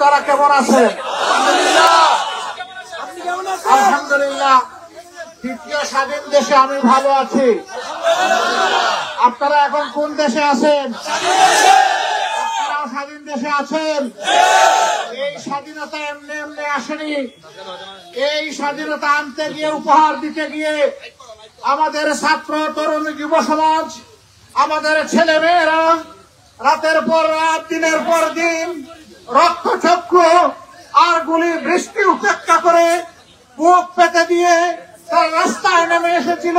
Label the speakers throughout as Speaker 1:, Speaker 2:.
Speaker 1: আপনারা কেমন আছেন? আলহামদুলিল্লাহ। দ্বিতীয় স্বাধীন দেশে আমি ভালো আছি। আপনারা এখন কোন দেশে আছেন? আপনারাও স্বাধীন দেশে আছেন। এই স্বাধীনতা এমনি এমনি আসেনি। এই স্বাধীনতা আনতে গিয়ে, উপহার দিতে গিয়ে আমাদের ছাত্র, তরুণ, যুব সমাজ, আমাদের ছেলে মেয়েরা রাতের পর রাত, দিনের পর দিন রক্তচক্ষু আর গুলি বৃষ্টি উপেক্ষা করে বুক পেতে দিয়ে তার রাস্তায় নেমে এসেছিল।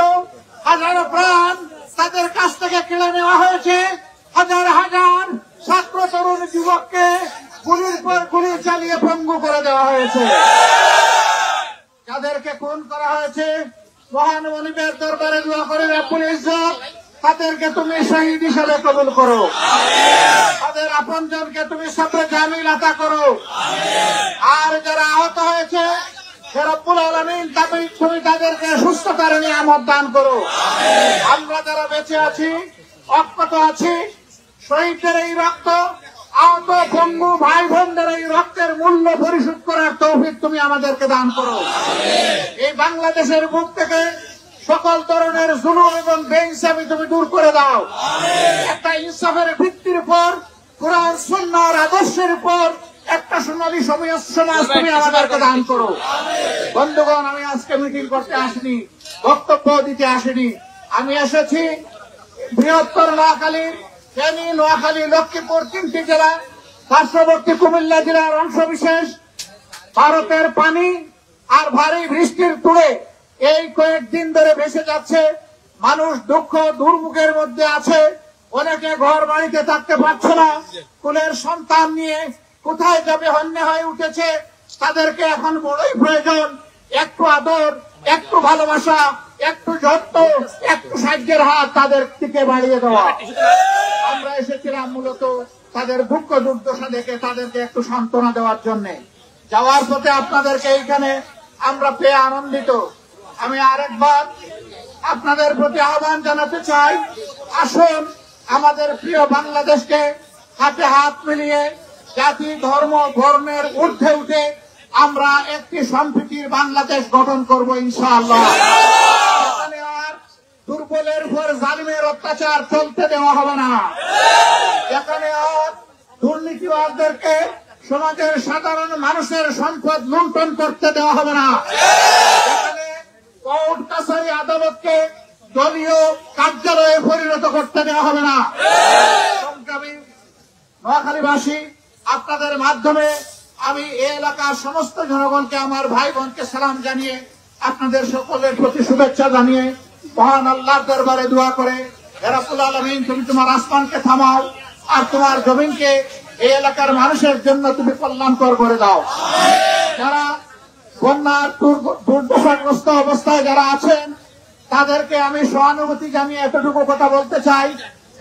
Speaker 1: হাজারো প্রাণ তাদের কাছ থেকে কেড়ে নেওয়া হয়েছে। হাজার হাজার ছাত্র, তরুণ, যুবককে গুলির পর গুলি চালিয়ে পঙ্গু করে দেওয়া হয়েছে। যাদেরকে খুন করা হয়েছে, মহান মনিবের দরবারে দোয়া করে রব্বুল ইজ্জত তাদেরকে তুমি শহীদ হিসেবে কবুল করো। তাদের আপনজনকে তুমি সবরে জামিল আতা করো। আর যারা আহত হয়েছে, রব্বুল আলামিন তুমি তাদেরকে সুস্থতার নিয়ামত দান করো। আমরা যারা বেঁচে আছি, অক্ষত আছি, শহীদদের এই রক্ত, আহত পঙ্গু ভাই বোনদের এই রক্তের মূল্য পরিশোধ করার তৌফিক তুমি আমাদেরকে দান করো। এই বাংলাদেশের বুক থেকে সকল ধরনের জুলুম এবং বেইনসাফি তুমি দূর করে দাও। একটা ইনসাফের ভিত্তির উপর, কোরআন সুন্নাহর আদর্শের উপর একটা সোনালী সমাজ তুমি আমাদেরকে দান করো। বন্ধুগণ, আমি আজকে মিটিং করতে আসিনি, বক্তব্য দিতে আসিনি। আমি এসেছি বৃহত্তর নোয়াখালীর, ফেনী, নোয়াখালী, লক্ষ্মীপুর তিনটি জেলা, পার্শ্ববর্তী কুমিল্লা জেলার অংশবিশেষ ভারতের পানি আর ভারী বৃষ্টির তুড়ে এই কয়েকদিন ধরে ভেসে যাচ্ছে। মানুষ দুঃখ দুর্ভোগের মধ্যে আছে। অনেকে ঘর বাড়িতে থাকতে পারছে না। কুলের সন্তান নিয়ে কোথায় যাবে হন্য হয়ে উঠেছে। তাদেরকে এখন বড়ই প্রয়োজন একটু আদর, একটু ভালোবাসা, একটু যত্ন, একটু সাহায্যের হাত তাদের দিকে বাড়িয়ে দেওয়া। আমরা এসেছিলাম মূলত তাদের দুঃখ দুর্দশা দেখে তাদেরকে একটু সান্ত্বনা দেওয়ার জন্য। যাওয়ার পথে আপনাদেরকে এইখানে আমরা পেয়ে আনন্দিত। আমি আরেকবার আপনাদের প্রতি আহ্বান জানাতে চাই, আসুন আমাদের প্রিয় বাংলাদেশকে হাতে হাত মিলিয়ে জাতি, ধর্ম, বর্ণের ঊর্ধ্বে উঠে আমরা একটি সম্প্রীতির বাংলাদেশ গঠন করব ইনশাআল্লাহ। এখানে আর দুর্বলের উপর জালিমের অত্যাচার চলতে দেওয়া হবে না। এখানে আর দুর্নীতিবাজদেরকে সমাজের সাধারণ মানুষের সম্পদ লুণ্ঠন করতে দেওয়া হবে না। এখানে কোর্ট কাছারি আদালতকে দলীয় কার্যালয়ে পরিণত করতে দেওয়া হবে না। সংগ্রামী নোয়াখালীবাসী, আপনাদের মাধ্যমে আমি এই এলাকার সমস্ত জনগণকে, আমার ভাই বোনকে সালাম জানিয়ে, আপনাদের সকলের প্রতি শুভেচ্ছা জানিয়ে, মহান আল্লাহর দরবারে দোয়া করে, রব্বুল আলামিন তুমি তোমার আসমানকে থামাও আর তোমার জমিনকে এই এলাকার মানুষের জন্য তুমি কল্যাণকর করে দাও। যারা বন্যার দুর্দশাগ্রস্ত অবস্থায় যারা আছেন তাদেরকে আমি সহানুভূতি জানিয়ে এতটুকু কথা বলতে চাই,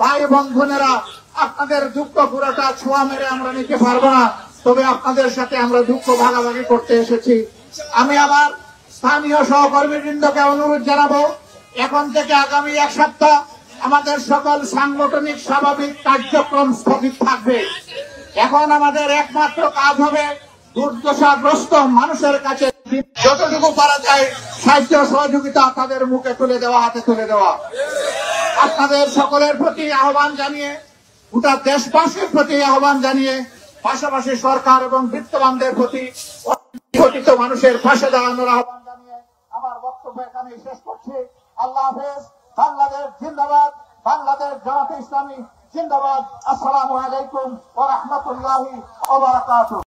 Speaker 1: ভাই এবং বোনেরা, আপনাদের দুঃখ পুরোটা ছোঁয়া মেরে আমরা নিতে পারবো না, তবে আপনাদের সাথে আমরা দুঃখ ভাগাভাগি করতে এসেছি। আমি আমার স্থানীয় সহকর্মীবৃন্দকে অনুরোধ জানাবো, এখন থেকে আগামী এক সপ্তাহ আমাদের সকল সাংগঠনিক স্বাভাবিক কার্যক্রম স্থগিত থাকবে। এখন আমাদের একমাত্র কাজ হবে দুর্দশাগ্রস্ত মানুষের কাছে যতটুকু পারা যায় সাহায্য সহযোগিতা তাদের মুখে তুলে দেওয়া, হাতে তুলে দেওয়া। আপনাদের সকলের প্রতি আহ্বান জানিয়ে, গোটা দেশবাসীর প্রতি আহ্বান জানিয়ে, পাশাপাশি সরকার এবং বিত্তবানদের প্রতি পতিত মানুষের পাশে দাঁড়ানোর আহ্বান জানিয়ে আমার বক্তব্য এখানে শেষ করছি। আল্লাহ হাফেজ। বাংলাদেশ জিন্দাবাদ। বাংলাদেশ জামাতে ইসলামী জিন্দাবাদ। আসসালামু আলাইকুম ওয়া রাহমাতুল্লাহি ওয়া বারাকাতুহু।